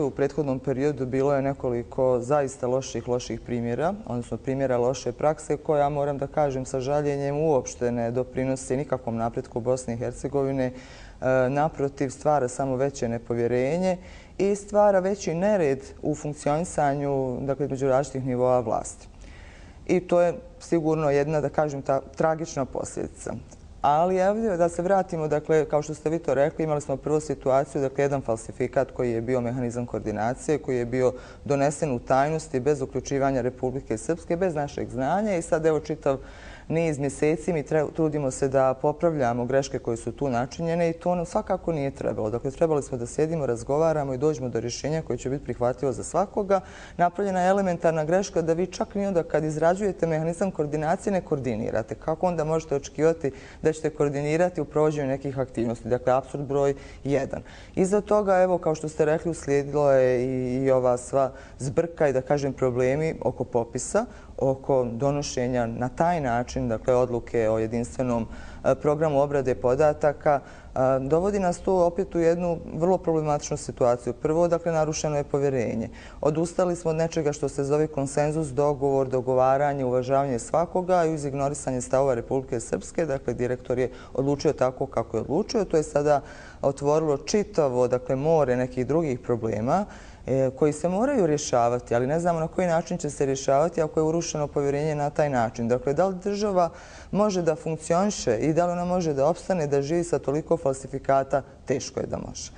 U prethodnom periodu bilo je nekoliko zaista loših primjera, odnosno primjera loše prakse koja, moram da kažem sa žaljenjem, uopšte ne doprinosi nikakvom napretku Bosne i Hercegovine. Naprotiv, stvara samo veće nepovjerenje i stvara veći nered u funkcionisanju između različitih nivoa vlasti. I to je sigurno jedna, da kažem, ta tragična posljedica. Ali evo da se vratimo, kao što ste vi to rekli, imali smo prvu situaciju, jedan falsifikat koji je bio mehanizam koordinacije, koji je bio donesen u tajnosti bez uključivanja Republike Srpske, bez našeg znanja i sad evo čitav niz mjeseci mi trudimo se da popravljamo greške koje su tu načinjene i to nam svakako nije trebalo. Dakle, trebali smo da sjedimo, razgovaramo i dođemo do rješenja koje će biti prihvatljivo za svakoga. Napravljena je elementarna greška da vi čak ni onda kad izrađujete mehanizam koordinacije ne koordinirate. Kako onda možete očekivati da ćete koordinirati u provođenju nekih aktivnosti? Dakle, apsurd broj 1. Iza toga, evo, kao što ste rekli, uslijedilo je i ova sva zbrka i da kažem problemi oko popisa, oko donošenja na taj način, dakle, odluke o jedinstvenom programu obrade podataka, dovodi nas tu opet u jednu vrlo problematičnu situaciju. Prvo, dakle, narušeno je povjerenje. Odustali smo od nečega što se zove konsenzus, dogovor, dogovaranje, uvažavanje svakoga i uz ignorisanje stavova Republike Srpske. Dakle, direktor je odlučio tako kako je odlučio. To je sada otvorilo čitavo, dakle, more nekih drugih problema koji se moraju rješavati, ali ne znamo na koji način će se rješavati ako je urušeno povjerenje na taj način. Dakle, da li država može da funkcioniše i da li ona može da opstane, da živi sa toliko falsifikata? Teško je da može.